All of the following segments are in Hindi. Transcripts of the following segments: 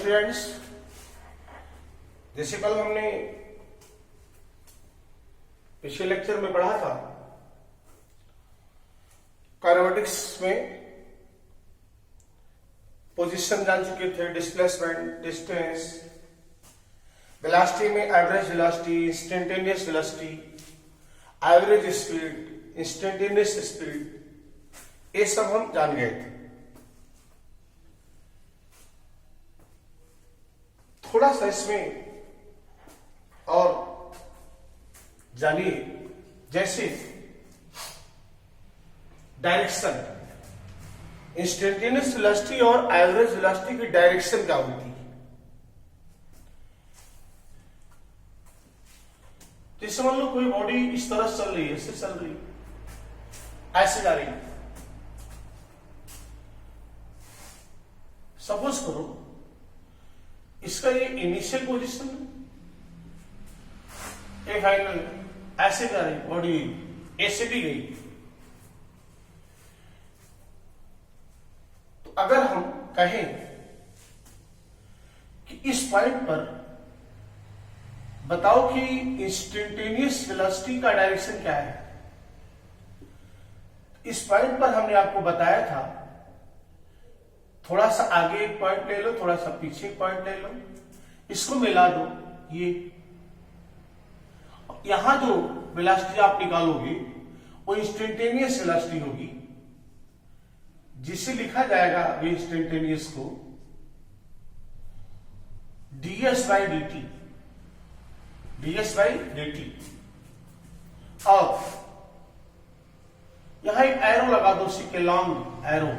स्टूडेंट्स, जैसे कल हमने पिछले लेक्चर में पढ़ा था काइनेमेटिक्स में पोजीशन जान चुके थे, डिस्प्लेसमेंट, डिस्टेंस, वेलोसिटी में average velocity, instantaneous velocity, average speed, instantaneous speed, ये सब हम जान गए थे। थोड़ा सा इसमें और जानिए, जैसे डायरेक्शन, इंस्टेंटेनियस वेलोसिटी और एवरेज वेलोसिटी की डायरेक्शन क्या होती है। जैसे मान लो कोई बॉडी इस तरह चल रही है, ऐसे चल रही है, ऐसे जा रही है। सपोज करो इसका ये इनिशियल पोजीशन है, फाइनल ऐसे जा रही बॉडी, ऐसे भी गई। तो अगर हम कहें कि इस पॉइंट पर बताओ कि इंस्टेंटेनियस वेलोसिटी का डायरेक्शन क्या है, इस पॉइंट पर हमने आपको बताया था थोड़ा सा आगे एक पॉइंट ले लो, थोड़ा सा पीछे एक पॉइंट ले लो, इसको मिला दो, ये यहां जो वेलोसिटी आप निकालोगे वो इंस्टेंटेनियस वेलोसिटी होगी, जिसे लिखा जाएगा अभी इंस्टेंटेनियस को ds by dt, ds by dt। और यहां एक एरो लगा दो, उसी के लॉन्ग एरो,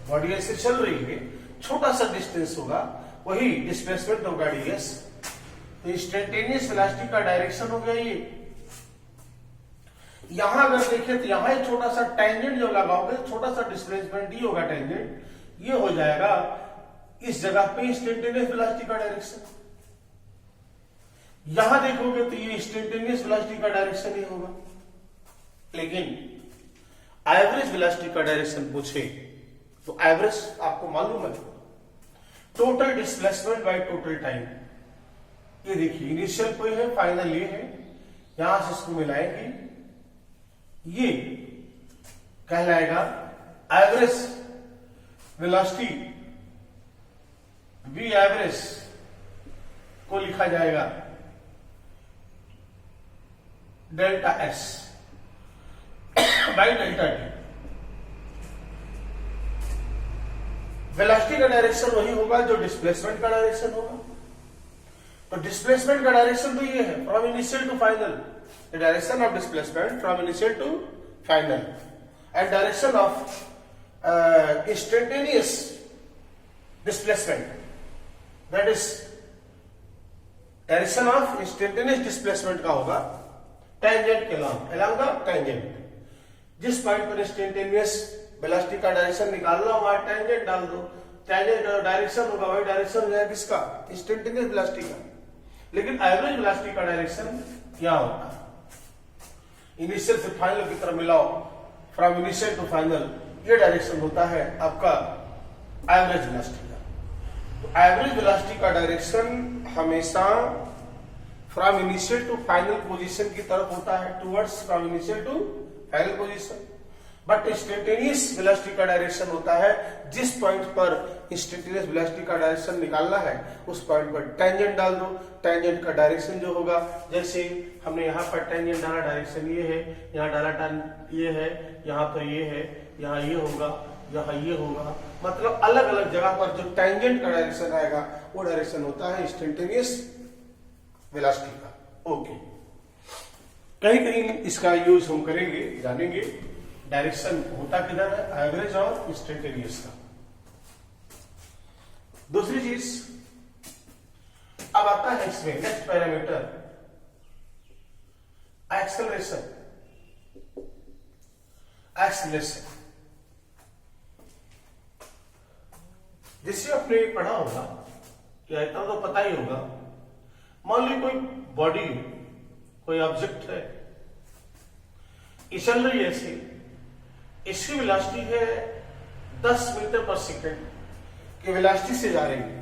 बॉडी ऐसे चल रही है, छोटा सा डिस्टेंस होगा, वही डिस्प्लेसमेंट होगा ds। तो इंस्टेंटेनियस वेलोसिटी का डायरेक्शन हो गया ये। यहां अगर देखें तो यहां एक छोटा सा टेंजेंट जो लगाओगे, छोटा सा डिस्प्लेसमेंट डी होगा, टेंजेंट ये हो जाएगा इस जगह पे इंस्टेंटेनियस वेलोसिटी का डायरेक्शन। यहां देखोगे तो ये इंस्टेंटेनियस वेलोसिटी का डायरेक्शन ही होगा। लेकिन एवरेज वेलोसिटी का डायरेक्शन पूछे तो एवरेज आपको मालूम है, total displacement by total time. ये देखिए इनिशियल कोई है, फाइनल ये है, यहां से इसको मिलाएंगे, ये कहलाएगा एवरेज वेलोसिटी। वी एवरेज को लिखा जाएगा delta S by delta T. Velocity का डायरेक्शन वही होगा जो डिस्प्लेसमेंट का डायरेक्शन होगा। तो डिस्प्लेसमेंट का डायरेक्शन तो ये है, from initial to final, the direction of displacement from initial to final, and direction of instantaneous displacement, that is direction of instantaneous displacement का होगा tangent के along the tangent। जिस पॉइंट पर इंस्टेंटेनियस वेलोसिटी का डायरेक्शन निकालना वहां टेंजेंट डाल दो, टेंजेंट डायरेक्शन होगा, वही डायरेक्शन हो जाएगा किसका, इंस्टेंटेनियस वेलोसिटी का। लेकिन एवरेज वेलोसिटी का डायरेक्शन क्या होता है, इनिशियल से फाइनल की तरफ मिलाओ, फ्रॉम इनिशियल टू फाइनल, ये डायरेक्शन होता है आपका एवरेज वेलोसिटी का। तो एवरेज वेलोसिटी का डायरेक्शन हमेशा from initial to final position की तरफ होता है, towards from initial to final position. But instantaneous velocity का डायरेक्शन होता है जिस पॉइंट पर इंस्टेंटेनियस वेलोसिटी का डायरेक्शन निकालना है उस पॉइंट पर टेंजेंट डाल दो, टेंजेंट का डायरेक्शन जो होगा, जैसे हमने यहाँ पर टेंजेंट डाला, डायरेक्शन ये है, यहाँ डाला ये है, यहाँ पर ये है, यहाँ ये होगा, यहाँ ये होगा, मतलब अलग अलग जगह पर जो टेंजेंट का डायरेक्शन आएगा वो डायरेक्शन होता है इंस्टेंटेनियस वेलोसिटी का। ओके, कहीं कहीं इसका यूज हम करेंगे, जानेंगे डायरेक्शन होता किधर है, एवरेज और इंस्टेंटेनियस का। दूसरी चीज अब आता है इसमें नेक्स्ट पैरामीटर, एक्सेलरेशन। एक्सेलरेशन जैसे आपने पढ़ा होगा, क्या इतना तो पता ही होगा, मान ली कोई बॉडी, कोई ऑब्जेक्ट है, चल रही है ऐसे, इसकी वेलोसिटी है 10 मीटर पर सेकंड की वेलोसिटी से जा रही है,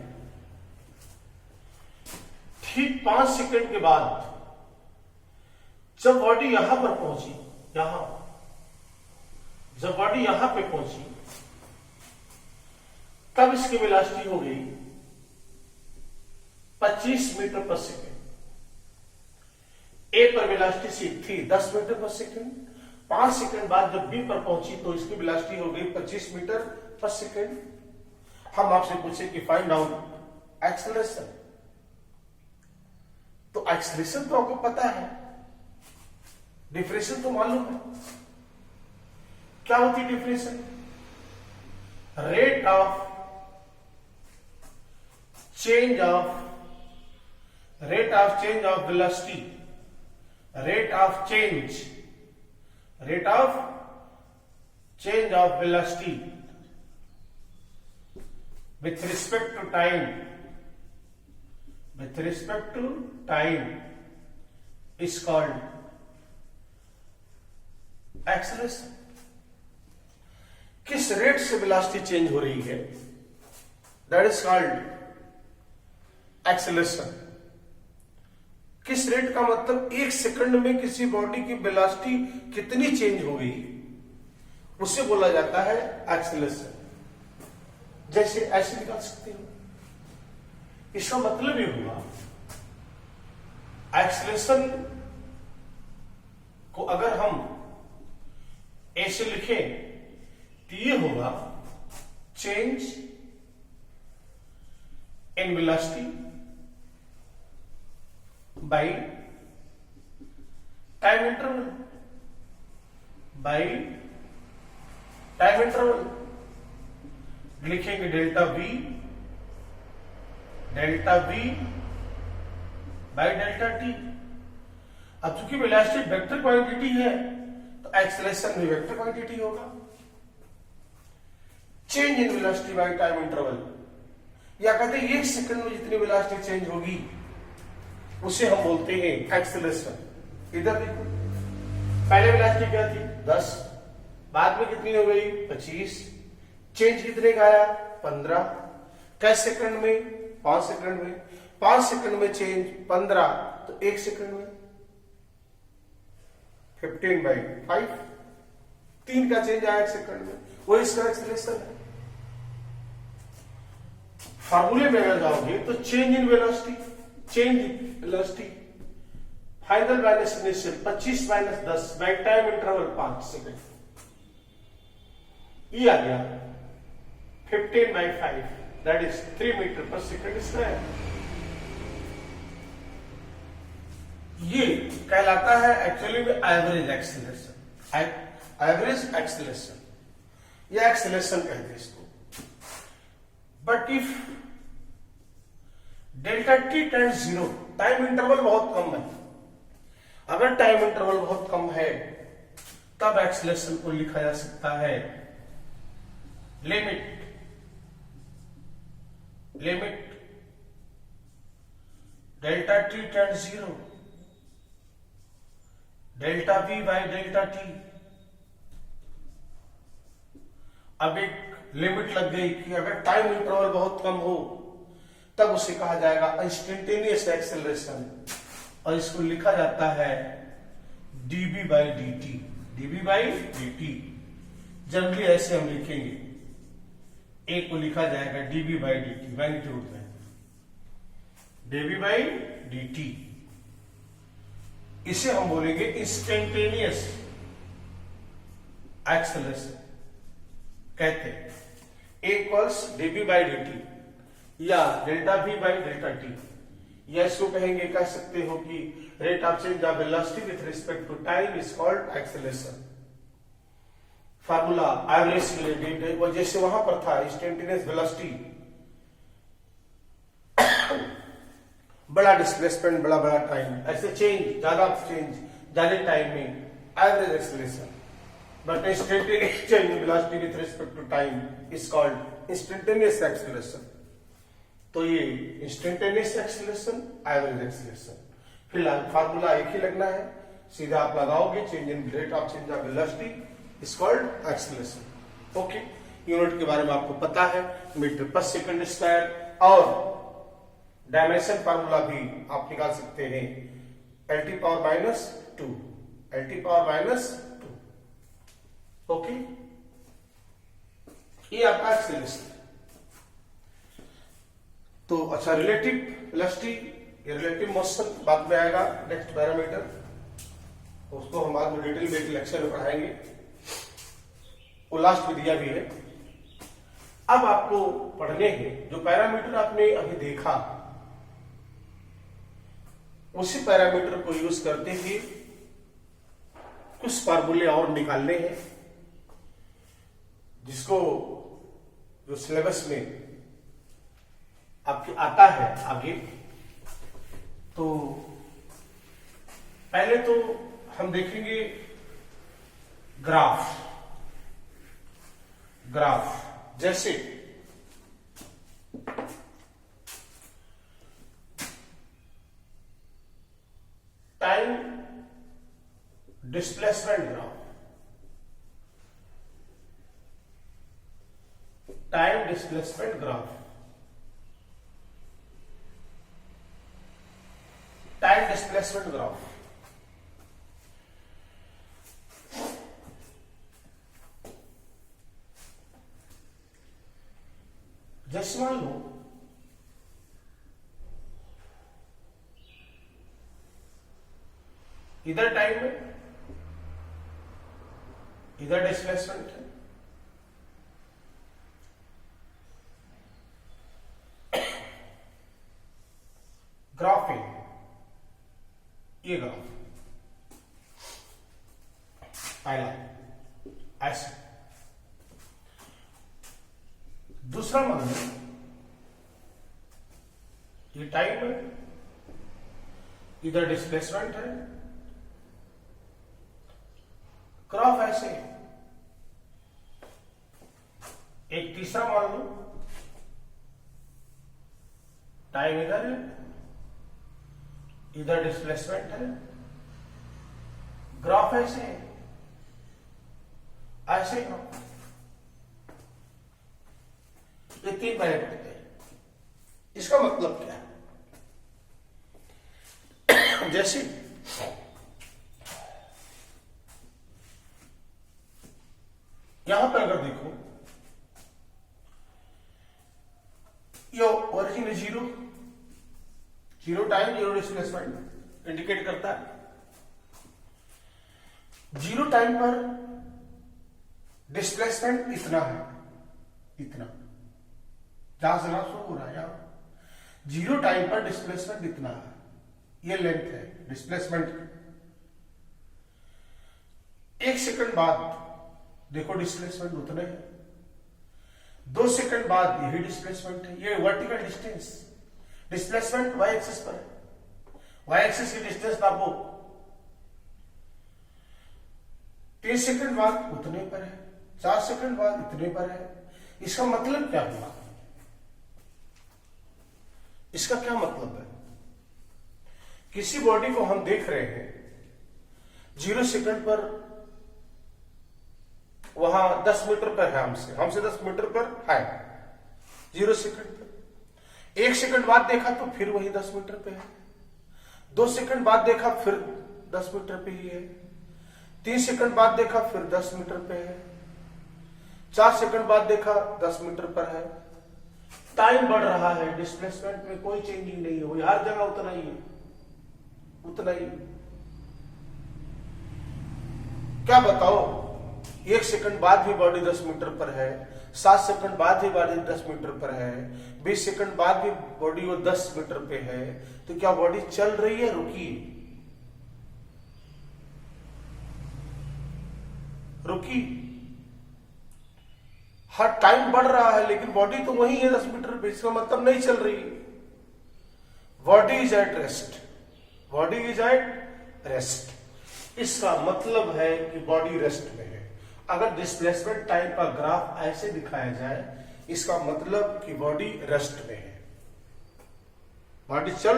ठीक 5 सेकंड के बाद जब बॉडी यहां पर पहुंची, जब बॉडी यहां पे पहुंची तब इसकी वेलोसिटी हो गई 25 मीटर पर सेकेंड। ए पर वेलोसिटी सी थी 10 मीटर पर सेकेंड। 5 सेकंड बाद जब बी पर पहुंची तो इसकी वेलोसिटी हो गई 25 मीटर पर सेकेंड। हम आपसे पूछे कि फाइंड आउट एक्सेलरेशन, तो एक्सेलरेशन तो आपको पता है, डिफरेंशियल तो मालूम है। क्या होती है differential? Rate of change of velocity, rate of change of velocity with respect to time is called acceleration। किस रेट से वेलोसिटी चेंज हो रही है, दैट इज कॉल्ड एक्सेलरेशन। किस रेट का मतलब 1 सेकंड में किसी बॉडी की वेलोसिटी कितनी चेंज हो गई, उसे बोला जाता है एक्सेलरेशन। जैसे ऐसे निकाल सकते हो, इसका मतलब ये हुआ एक्सेलरेशन को अगर हम ऐसे लिखें तो ये होगा change in velocity by time interval, लिखेंगे delta v by delta t. अब चूंकि वेलोसिटी वेक्टर क्वांटिटी है तो एक्सेलरेशन भी वेक्टर क्वांटिटी होगा। Change in velocity by time interval, या कहते हैं 1 सेकंड में जितनी वेलोसिटी चेंज होगी उसे हम बोलते हैं एक्सेलरेशन। इधर देखो, पहले वेलोसिटी क्या थी 10, बाद में कितनी हो गई 25, चेंज कितने का आया 15, कैसे सेकंड में 5 सेकंड में, 5 सेकंड में चेंज 15 तो 1 सेकंड में 15/5, 3 का चेंज आया 1 सेकंड में, वो इसका एक्सेलरेशन है। फार्मूले में अगर जाओगे तो change in velocity final minus initial 25 minus 10 by time interval 5 second, ये आ गया 15/5, दैट इज 3 मीटर पर सेकंड स्क्वायर। ये कहलाता है एक्चुअली में एवरेज एक्सेलरेशन, या एक्सेलरेशन कहते हैं इसको। But if delta T tends 0, time interval बहुत कम है, अगर टाइम इंटरवल बहुत कम है तब एक्सेलरेशन को लिखा जा सकता है limit delta T tends 0 delta v by delta t. अब एक लिमिट लग गई कि अगर टाइम इंटरवल बहुत कम हो तब उसे कहा जाएगा इंस्टेंटेनियस एक्सेलरेशन, और इसको लिखा जाता है dB बाई dt। जनरली ऐसे हम लिखेंगे, ए को लिखा जाएगा dB बाई dt, मैग्नीट्यूड में dB बाई dt। इसे हम बोलेंगे इंस्टेंटेनियस एक्सेलरेशन कहते हैं। A equals dB by dt या delta v by delta t, या इसको कहेंगे, कह सकते हो कि rate of change of velocity with respect to time is called acceleration. Formula average के लिए वो जैसे वहां पर था इंस्टेंटेनियस वेलोसिटी, बड़ा डिस्प्लेसमेंट बड़ा टाइम, ऐसे चेंज ज्यादा टाइम में average acceleration. But instantaneous change in velocity with respect to time is called instantaneous acceleration. तो ये इंस्टेंटेनियस एक्सेलरेशन, एवरेज एक्सेलरेशन, फिलहाल फार्मूला एक ही लगना है, सीधा आप लगाओगे change in rate of change of velocity is called acceleration. Okay, unit के बारे में आपको पता है, मीटर पर सेकंड स्क्वायर और डायमेंशन फार्मूला भी आप निकाल सकते हैं, L⁻², L⁻²। ओके, ये आपका एक्सेलेरेशन। तो अच्छा, रिलेटिव वेलोसिटी, ये रिलेटिव मोशन बाद में आएगा, नेक्स्ट पैरामीटर, उसको हम बाद में डिटेल में लेक्चर में पढ़ाएंगे, वो लास्ट में दिया भी है। अब आपको पढ़ने हैं जो पैरामीटर आपने अभी देखा, उसी पैरामीटर को यूज करते हुए कुछ फार्मूले और निकालने हैं, जिसको जो सिलेबस में आपके आता है आगे। तो पहले तो हम देखेंगे ग्राफ। जैसे time displacement graph, time displacement graph, time displacement graph. जैसे मान लो इधर टाइम है, इधर डिस्प्लेसमेंट है, ग्राफ है, ये ग्राफ पहला ऐसे। दूसरा मान लो ये टाइम है, इधर डिस्प्लेसमेंट है, ग्राफ ऐसे। एक तीसरा मान लो टाइम इधर है, इधर डिस्प्लेसमेंट है, ग्राफ ऐसे ऐसे ग्राफ। ये तीन पहले पढ़ते हैं। इसका मतलब क्या है? जैसे यहां पर अगर देखो, यो ओरिजिन है zero, zero time, zero displacement indicate करता है। जीरो टाइम पर डिस्प्लेसमेंट इतना है, इतना जहां से ना शुरू हो रहा है, यहां जीरो टाइम पर डिस्प्लेसमेंट इतना है, ये लेंथ है डिस्प्लेसमेंट। एक सेकंड बाद देखो डिस्प्लेसमेंट उतने है, 2 सेकंड बाद यही डिस्प्लेसमेंट है। ये vertical distance, displacement Y axis पर है, वाई एक्सिस की डिस्टेंस नापो, 3 सेकंड बाद उतने पर है, 4 सेकंड बाद इतने पर है। इसका मतलब क्या हुआ? इसका क्या मतलब है? किसी बॉडी को हम देख रहे हैं, 0 सेकंड पर वहां 10 मीटर पर है, हमसे 10 मीटर पर है 0 सेकंड पर। 1 सेकंड बाद देखा तो फिर वही 10 मीटर पे है, 2 सेकंड बाद देखा फिर 10 मीटर पे ही है, 3 सेकंड बाद देखा फिर 10 मीटर पे है, 4 सेकंड बाद देखा 10 मीटर पर है। टाइम बढ़ रहा है, डिस्प्लेसमेंट में कोई चेंजिंग नहीं हुई, हर जगह उतना ही है, उतना ही। क्या बताओ, 1 सेकंड बाद भी बॉडी 10 मीटर पर है, 7 सेकंड बाद भी बॉडी 10 मीटर पर है, 20 सेकंड बाद भी बॉडी वो 10 मीटर पे है, तो क्या बॉडी चल रही है? रुकी। हर टाइम बढ़ रहा है लेकिन बॉडी तो वही है 10 मीटर पे, इसका मतलब नहीं चल रही। Body is at rest, body is at rest. इसका मतलब है कि बॉडी रेस्ट में है। अगर डिस्प्लेसमेंट टाइम का ग्राफ ऐसे दिखाया जाए, इसका मतलब कि बॉडी रेस्ट में है, बॉडी चल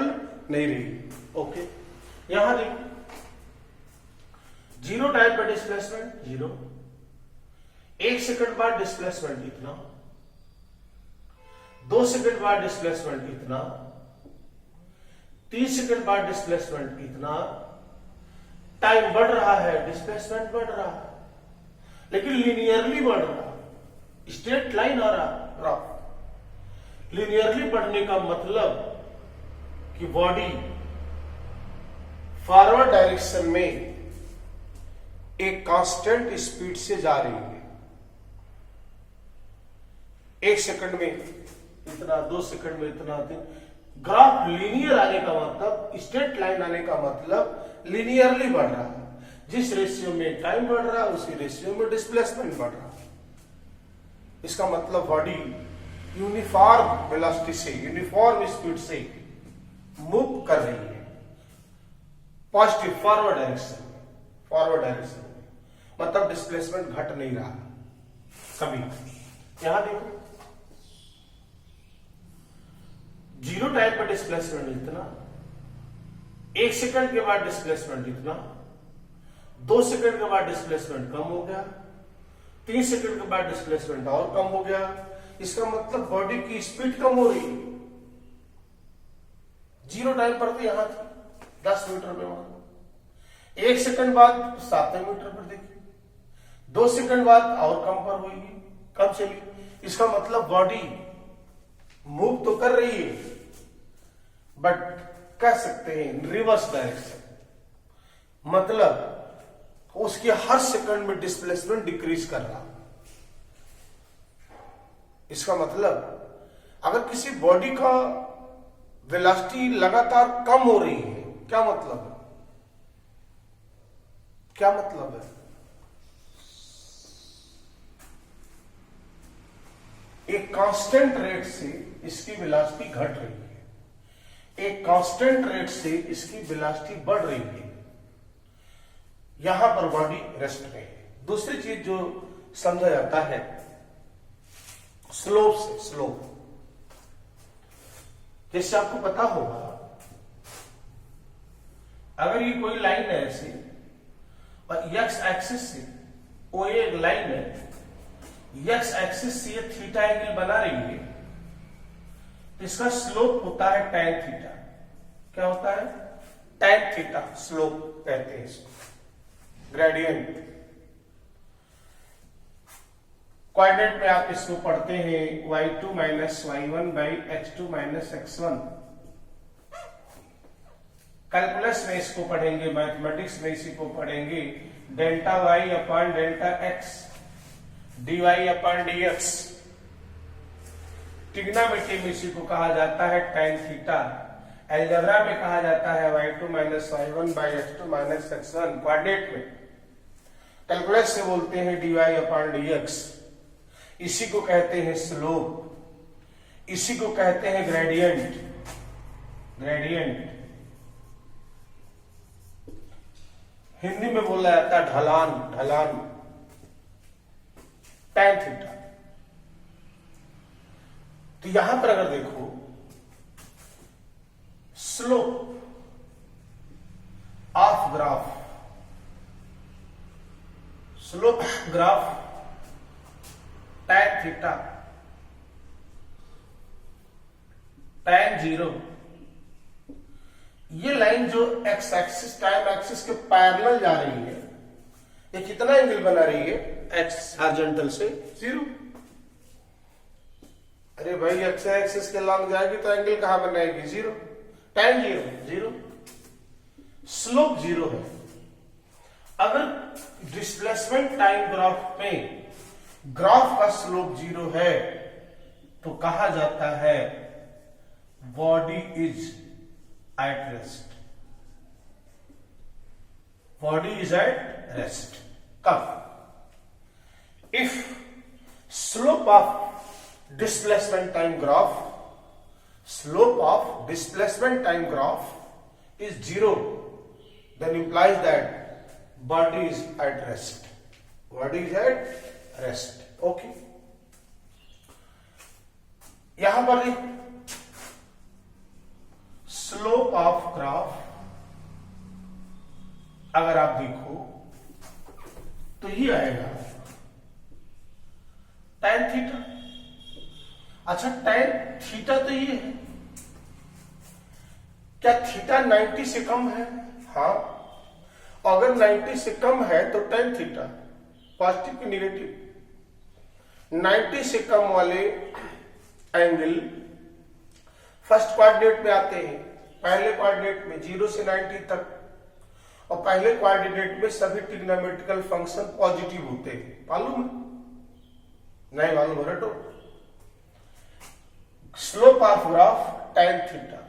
नहीं रही। ओके, यहां देखो, 0 टाइम पर डिस्प्लेसमेंट 0, 1 सेकंड बाद डिस्प्लेसमेंट इतना, 2 सेकंड बाद डिस्प्लेसमेंट इतना, 30 सेकंड बाद डिस्प्लेसमेंट इतना, टाइम बढ़ रहा है, डिस्प्लेसमेंट बढ़ रहा है, लेकिन लीनियरली बढ़ रहा, स्ट्रेट लाइन आ रहा ग्राफ। लीनियरली बढ़ने का मतलब कि बॉडी फॉरवर्ड डायरेक्शन में एक कांस्टेंट स्पीड से जा रही है। 1 सेकंड में इतना, 2 सेकंड में इतना, ग्राफ लीनियर आने का मतलब, स्ट्रेट लाइन आने का मतलब लीनियरली बढ़ रहा है। जिस रेशियो में टाइम बढ़ रहा है उसी रेशियो में डिस्प्लेसमेंट बढ़ रहा है। इसका मतलब बॉडी यूनिफॉर्म वेलोसिटी से, यूनिफॉर्म स्पीड से मूव कर रही है positive forward direction, forward direction में, मतलब डिस्प्लेसमेंट घट नहीं रहा कभी। यहां देखो, जीरो टाइम पर डिस्प्लेसमेंट इतना, 1 सेकंड के बाद डिस्प्लेसमेंट इतना, 2 सेकंड के बाद डिस्प्लेसमेंट कम हो गया, 3 सेकंड के बाद डिस्प्लेसमेंट और कम हो गया। इसका मतलब बॉडी की स्पीड कम हो रही है। जीरो टाइम पर तो यहां थी 10 मीटर पे, वहां 1 सेकंड बाद 7 मीटर पर देखिए, 2 सेकंड बाद और कम पर हुई, कम चली। इसका मतलब बॉडी मूव तो कर रही है, बट कह सकते हैं रिवर्स डायरेक्शन, मतलब उसके हर सेकंड में डिस्प्लेसमेंट डिक्रीज कर रहा। इसका मतलब अगर किसी बॉडी का वेलोसिटी लगातार कम हो रही है, क्या मतलब है, क्या मतलब है? एक कांस्टेंट रेट से इसकी वेलोसिटी घट रही है, एक कांस्टेंट रेट से इसकी वेलोसिटी बढ़ रही है। यहां पर बॉडी रेस्ट में है। दूसरी चीज जो समझा जाता है स्लोप से, स्लोप, जैसे आपको पता होगा, अगर ये कोई लाइन है ऐसे और एक्स एक्सिस से, वो एक लाइन है, एक्स एक्सिस से ये थीटा एंगल बना रही है, इसका स्लोप होता है tan थीटा। क्या होता है? tan थीटा स्लोप कहते हैं इसको, ग्रेडियंट। कोऑर्डिनेट में आप इसको पढ़ते हैं y2 minus y1 by x2 minus x1। Calculus में इसको पढ़ेंगे, मैथमेटिक्स में इसी को पढ़ेंगे, delta y upon delta x, dy upon dx। Trigonometry में इसी को कहा जाता है tan थीटा। अलजेब्रा में कहा जाता है y2 minus y1 by x2 minus x1। Coordinate में कैलकुलस से बोलते हैं dy अपॉन dx। इसी को कहते हैं स्लोप, इसी को कहते हैं ग्रेडियंट, ग्रेडियंट। हिंदी में बोला जाता है ढलान, ढलान, tan थीटा। तो यहां पर अगर देखो slope of graph, slope graph tan theta, tan 0, ये लाइन जो एक्स एक्सिस टाइम एक्सिस के पैरेलल जा रही है, ये कितना एंगल बना रही है? एक्स हॉरिजॉन्टल से 0। अरे भाई एक्स एक्सिस के लॉन्ग जाएगी तो एंगल कहां बनाएगी? 0। tan 0, 0, स्लोप 0 है। अगर डिस्प्लेसमेंट टाइम ग्राफ में ग्राफ का स्लोप 0 है तो कहा जाता है body is at rest, body is at rest. कब? If slope of displacement time graph, slope of displacement time graph is 0, then implies that body is at rest, body is at rest. Okay, यहां पर slope of graph अगर आप देखो तो ये आएगा tan थीटा। अच्छा tan थीटा तो ये है, क्या थीटा 90 से कम है? हाँ, अगर 90 से कम है तो tan थीटा पॉजिटिव की नेगेटिव? 90 से कम वाले एंगल फर्स्ट क्वाड्रेंट में आते हैं, पहले क्वाड्रेंट में 0 से 90 तक, और पहले क्वाड्रेंट में सभी ट्रिग्नोमेट्रिकल फंक्शन पॉजिटिव होते हैं। मालूम है? नहीं मालूम हो रहा? Slope of graph tan theta,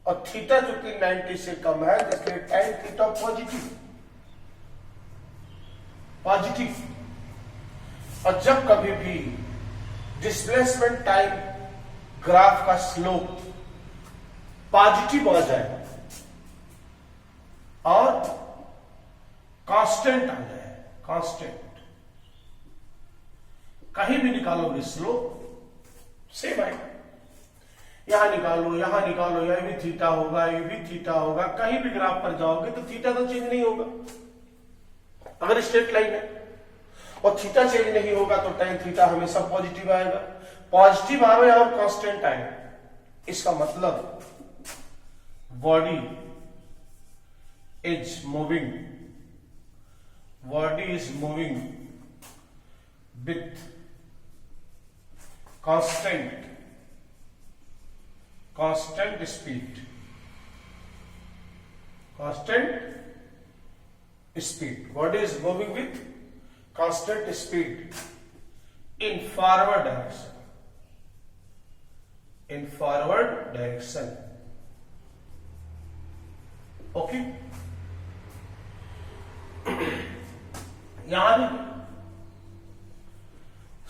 और थीटा चूंकि 90 से कम है इसलिए tan थीटा पॉजिटिव। और जब कभी भी डिस्प्लेसमेंट टाइम ग्राफ का स्लोप पॉजिटिव आ जाए और कांस्टेंट आ जाए, कांस्टेंट, कहीं भी निकालोगे स्लोप सेम आएगा। यहां निकालो, यहां निकालो, यह भी थीटा होगा, ये भी थीटा होगा, कहीं भी ग्राफ पर जाओगे तो थीटा तो चेंज नहीं होगा अगर स्ट्रेट लाइन है, और थीटा चेंज नहीं होगा तो tan थीटा हमेशा पॉजिटिव आएगा। पॉजिटिव आवे और कांस्टेंट आए, इसका मतलब body is moving, body is moving with constant speed, body is moving with constant speed in forward direction, okay. यहां भी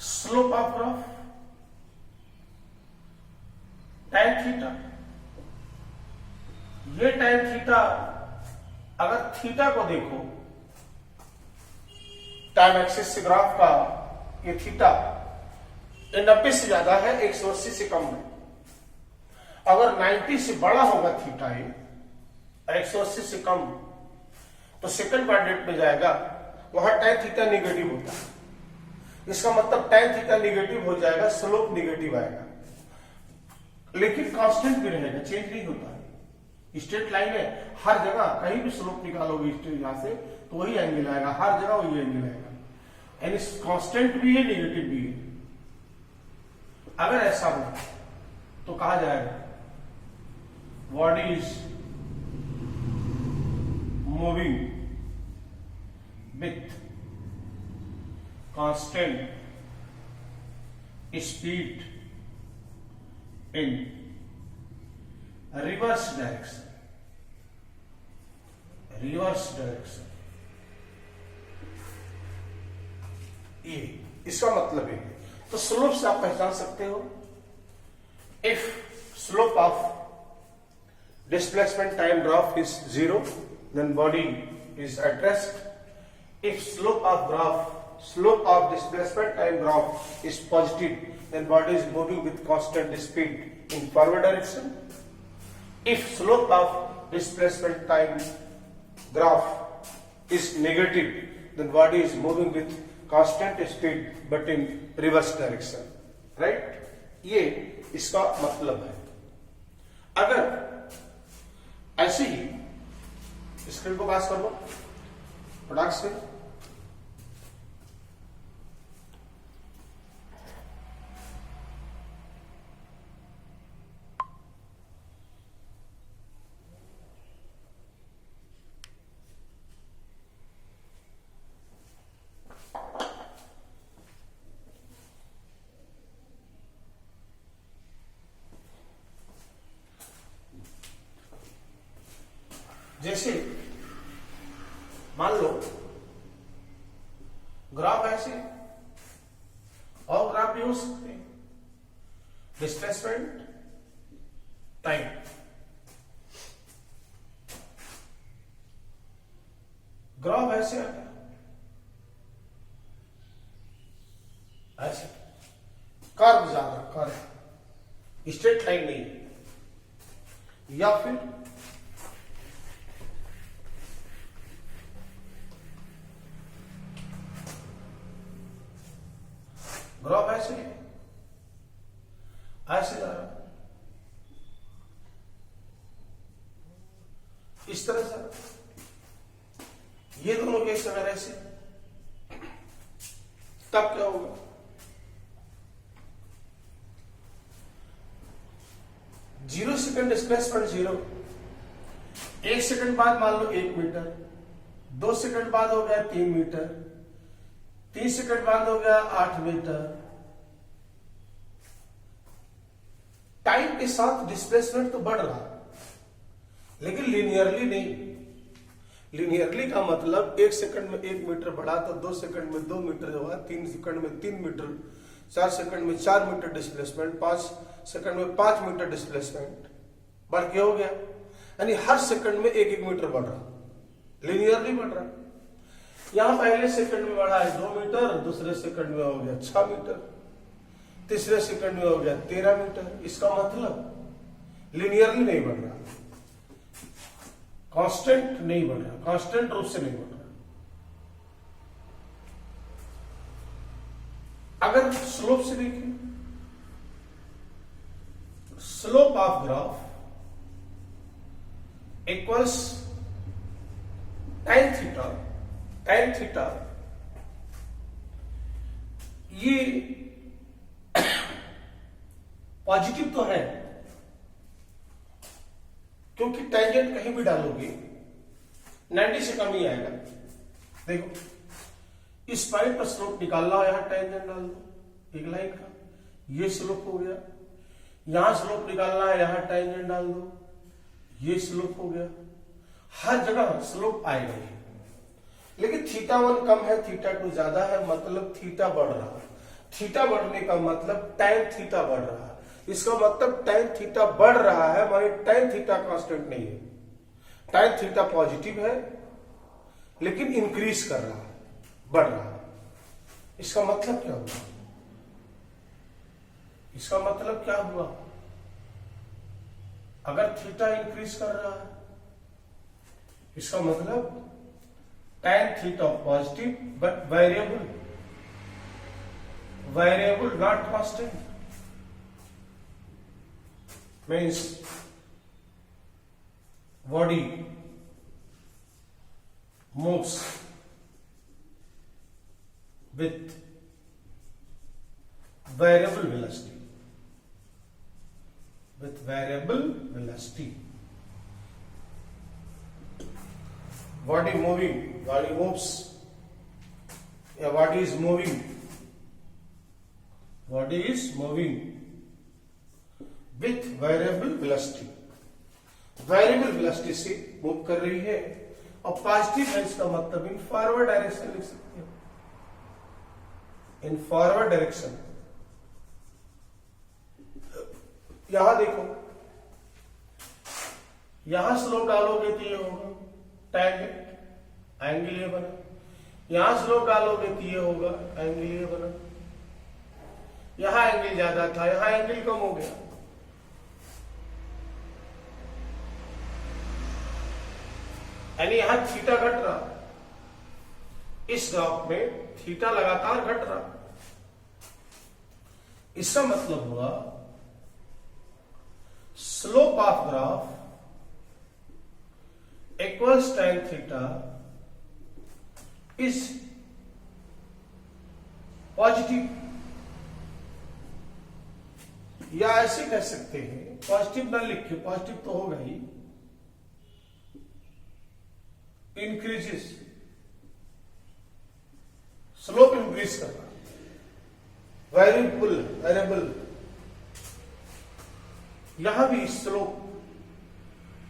slope of graph tan theta, ये tan थीटा, अगर थीटा को देखो टाइम एक्सिस से ग्राफ का, ये थीटा 90 से ज्यादा है, 180 से कम है। अगर 90 से बड़ा होगा थीटा ये, 180 से कम, तो सेकंड क्वाड्रेंट में जाएगा, वहां tan थीटा नेगेटिव होता है। इसका मतलब tan थीटा नेगेटिव हो जाएगा, स्लोप नेगेटिव आएगा, लेकिन कांस्टेंट भी रहेगा, चेंज नहीं होता है। स्ट्रेट लाइन है, हर जगह कहीं भी स्लोप निकालोगे स्ट्रेट यहां से तो वही एंगल आएगा, हर जगह वही एंगल आएगा, यानी कांस्टेंट भी है, नेगेटिव भी है। अगर ऐसा हो तो कहा जाएगा body is moving with constant speed in reverse direction, ये इसका मतलब है। तो स्लोप से आप पहचान सकते हो, if slope of displacement time graph is 0 then body is at rest. If slope of displacement time graph is positive then body is moving with constant speed in forward direction. If slope of displacement time graph is negative, then body is moving with constant speed but in reverse direction. Right? ये इसका मतलब है। अगर ऐसे ही स्क्रीन को पास कर लो प्रोडक्ट से, जैसे मान लो ग्राफ ऐसे, और ग्राफ भी हो सकते हैं, डिस्प्लेसमेंट टाइम, ग्राफ ऐसे आ गया, ऐसे कर्व ज्यादा, कर्व स्ट्रेट लाइन नहीं, या फिर ग्राफ ऐसे ऐसे जा रहा, इस तरह से, ये दोनों केस अगर ऐसे, तब क्या होगा? 0 सेकंड डिस्प्लेसमेंट 0, 1 सेकंड बाद मान लो 1 मीटर, 2 सेकंड बाद हो गया 3 मीटर, 3 सेकंड बाद हो गया 8 मीटर। टाइम के साथ डिस्प्लेसमेंट तो बढ़ रहा, लेकिन लिनियरली नहीं। लिनियरली का मतलब 1 सेकंड में 1 मीटर बढ़ा तो 2 सेकंड में 2 मीटर होगा, 3 सेकंड में 3 मीटर, 4 सेकंड में 4 मीटर डिस्प्लेसमेंट, 5 सेकंड में 5 मीटर डिस्प्लेसमेंट बढ़ के हो गया। यानी हर सेकंड में 1-1 मीटर बढ़ रहा, लिनियरली बढ़ रहा। यहां पहले सेकंड में बढ़ा है 2 मीटर, दूसरे सेकंड में हो गया 6 मीटर, तीसरे सेकंड में हो गया 13 मीटर। इसका मतलब लिनियरली नहीं बढ़ रहा, कांस्टेंट नहीं बढ़ रहा, कांस्टेंट रूप से नहीं बढ़ रहा। अगर स्लोप से देखें, slope of graph equals tan theta, tan theta ये पॉजिटिव तो है, क्योंकि टेंजेंट कहीं भी डालोगे 90 से कम ही आएगा। देखो, इस पॉइंट पर स्लोप निकालना हो, यहां टेंजेंट डाल दो एक लाइन का, ये स्लोप हो गया। यहां स्लोप निकालना है, यहां टेंजेंट डाल दो, ये स्लोप हो गया। हर जगह स्लोप आएगा ही, लेकिन थीटा 1 कम है, थीटा 2 ज्यादा है, मतलब थीटा बढ़ रहा है। थीटा बढ़ने का मतलब tan थीटा बढ़ रहा है। इसका मतलब tan थीटा बढ़ रहा है, माने tan थीटा कांस्टेंट नहीं है। tan थीटा पॉजिटिव है, लेकिन इंक्रीज कर रहा है, बढ़ रहा है। इसका मतलब क्या हुआ? इसका मतलब क्या हुआ? अगर थीटा इंक्रीज कर रहा है, इसका मतलब tan theta positive but variable, variable not constant, means body moves with variable velocity, with variable velocity. Body moving, body moves, a body is moving, body is moving with variable velocity, variable velocity से मूव कर रही है। और पॉजिटिव है, इसका मतलब इन फॉरवर्ड डायरेक्शन लिख सकते हैं, इन फॉरवर्ड डायरेक्शन। यहां देखो, यहां स्लोप डालोगे तो ये होगा टेंजेंट, एंगल ये बना। यहां स्लोप डालोगे तो ये होगा एंगल ये बना। यहां एंगल ज्यादा था, यहां एंगल कम हो गया। यानी यहां थीटा घट रहा, इस ग्राफ में थीटा लगातार घट रहा। इसका मतलब हुआ slope of graph equals tan theta is positive, या ऐसे कह सकते हैं, पॉजिटिव ना लिखे, पॉजिटिव तो होगा ही, इंक्रीजेस, स्लोप इंक्रीज कर रहा, वेरिएबल वेरिएबल। यहां भी स्लोप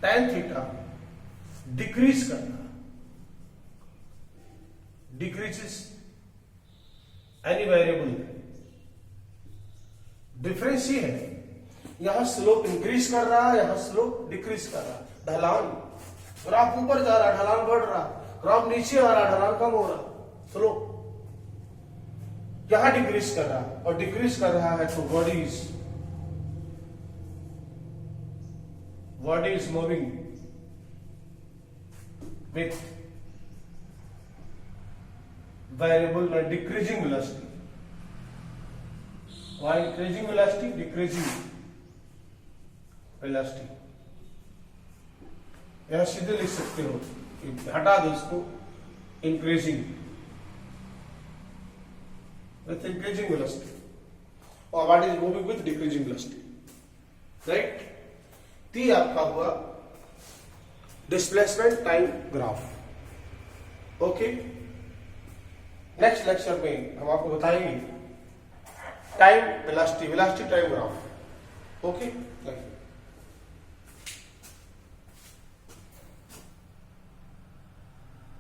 tan थीटा डिक्रीज करना, डिक्रीजेस, एनी वेरिएबल। डिफरेंस ये है, यहां स्लोप इंक्रीज कर रहा है, यहां स्लोप डिक्रीज कर रहा है। ढलान, ग्राफ ऊपर जा रहा, ढलान बढ़ रहा, ग्राफ नीचे आ रहा, ढलान कम हो रहा। स्लोप यहां डिक्रीज कर रहा, और डिक्रीज कर रहा है तो body is moving with variable और decreasing velocity. Why increasing velocity? Decreasing velocity. यहां सीधे लिख सकते हो, हटा दो इसको, इंक्रीजिंग विथ इंक्रीजिंग वेलोसिटी और what is moving with decreasing velocity, right. ती आपका हुआ displacement time graph. Okay, next lecture में हम आपको बताएंगे time velocity time graph. Okay,